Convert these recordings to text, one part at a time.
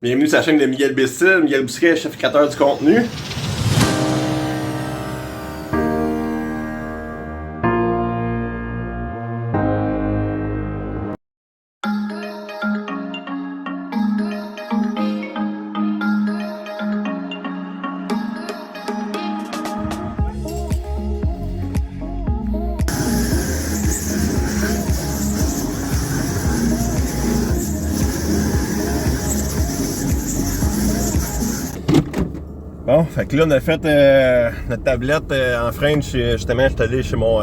Bienvenue sur la chaîne de Miguel Bestil, Miguel Bousquet, chef créateur du contenu. Bon, fait que là on a fait notre tablette en French. Justement, je suis allé chez mon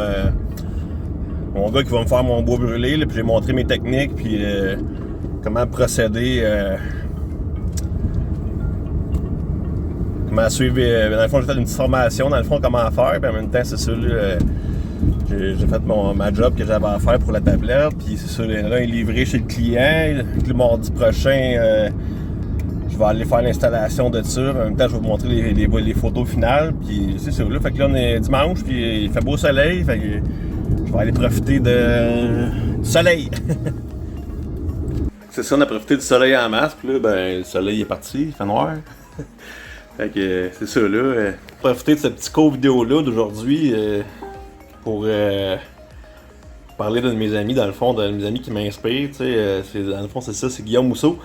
gars qui va me faire mon bois brûlé, là, puis j'ai montré mes techniques, puis comment procéder, comment suivre. Dans le fond, j'ai fait une petite formation, dans le fond, comment faire, puis en même temps, c'est ça, là, j'ai fait ma job que j'avais à faire pour la tablette, puis c'est ça, là, il est livré chez le client. Le mardi prochain, je vais aller faire l'installation de ça. En même temps, je vais vous montrer les photos finales. Puis c'est ça, là. Fait que là, on est dimanche, puis il fait beau soleil. Fait que je vais aller profiter du soleil. C'est ça, on a profité du soleil en masse. Puis là, ben, le soleil est parti, il fait noir. Fait que c'est ça, là. Profiter de ce petit court vidéo-là d'aujourd'hui pour parler d'un de mes amis, dans le fond, d'un de mes amis qui m'inspire. Dans le fond, c'est ça, c'est Guillaume Mousseau.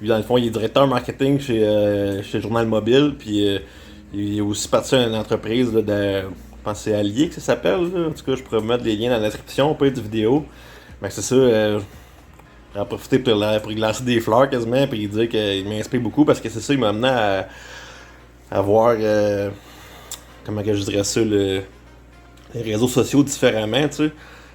Lui, dans le fond, il est directeur marketing chez Journal Mobile, puis il est aussi parti d'une entreprise là, je pense que c'est Allier que ça s'appelle. Là. En tout cas, je pourrais mettre les liens dans la description, on peut être vidéo. Mais c'est ça, j'en ai profité pour y lancer des fleurs quasiment, puis il dit qu'il m'inspire beaucoup parce que c'est ça, il m'a amené à voir, comment que je dirais ça, les réseaux sociaux différemment, tu sais.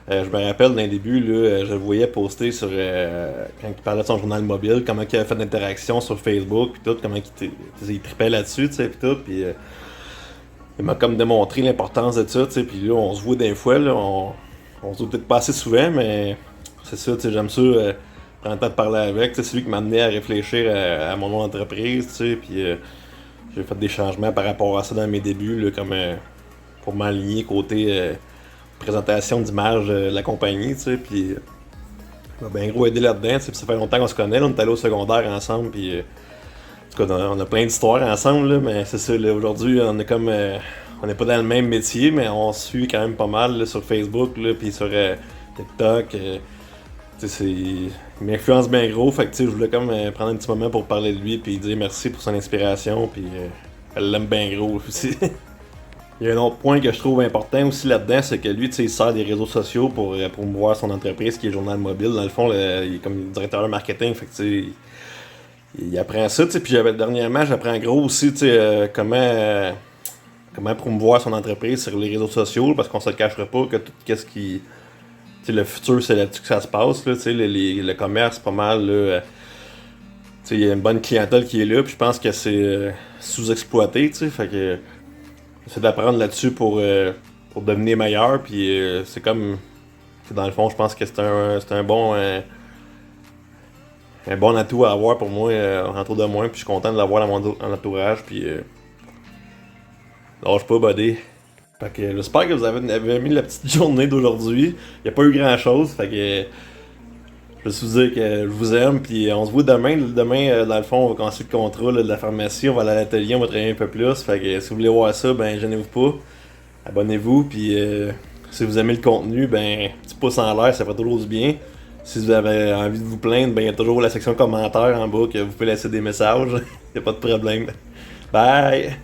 Je me rappelle d'un début, là, je le voyais poster sur quand il parlait de son journal mobile, comment il avait fait d'interaction sur Facebook, puis tout, comment il tripait là-dessus, tu sais, puis tout, puis il m'a comme démontré l'importance de ça, tu sais, puis là, on se voit des fois, là, on se voit peut-être pas assez souvent, mais c'est ça, tu sais, j'aime ça, prendre le temps de parler avec, c'est lui qui m'a amené à réfléchir à mon nom d'entreprise, tu sais, puis j'ai fait des changements par rapport à ça dans mes débuts, là, comme pour m'aligner côté présentation d'image de la compagnie, tu sais, puis il m'a bien gros aidé là-dedans, tu sais, ça fait longtemps qu'on se connaît, là, on est allé au secondaire ensemble, puis en tout cas, on a plein d'histoires ensemble, là, mais c'est ça, là, aujourd'hui, on est comme, on n'est pas dans le même métier, mais on se suit quand même pas mal, là, sur Facebook, là, puis sur TikTok, tu sais, il m'influence bien gros, fait que, tu sais, je voulais comme prendre un petit moment pour parler de lui, puis dire merci pour son inspiration, puis elle l'aime bien gros, aussi. Il y a un autre point que je trouve important aussi là-dedans, c'est que lui, tu sais, il sert des réseaux sociaux pour promouvoir son entreprise qui est Journal Mobile. Dans le fond, il est comme directeur de marketing, fait que tu sais, il apprend ça, tu sais. Puis dernièrement, j'apprends gros aussi, tu sais, comment promouvoir son entreprise sur les réseaux sociaux, parce qu'on se le cachera pas que tout ce qui, tu sais, le futur, c'est là-dessus que ça se passe, là, tu sais, le commerce, pas mal, là. Tu sais, il y a une bonne clientèle qui est là, puis je pense que c'est sous-exploité, tu sais, fait que c'est d'apprendre là-dessus pour devenir meilleur, puis c'est comme, dans le fond, je pense que c'est un bon atout à avoir pour moi, autour de moi, puis je suis content de l'avoir dans mon entourage, puis lâche pas, buddy. Fait que j'espère que vous avez aimé la petite journée d'aujourd'hui. Il n'y a pas eu grand-chose, fait que je veux vous dire que je vous aime, puis on se voit demain. Demain, dans le fond, on va commencer le contrat là, de la pharmacie, on va aller à l'atelier, on va travailler un peu plus. Fait que si vous voulez voir ça, ben gênez-vous pas. Abonnez-vous, puis si vous aimez le contenu, ben petit pouce en l'air, ça fait toujours du bien. Si vous avez envie de vous plaindre, ben il y a toujours la section commentaires en bas que vous pouvez laisser des messages. Y a pas de problème. Bye!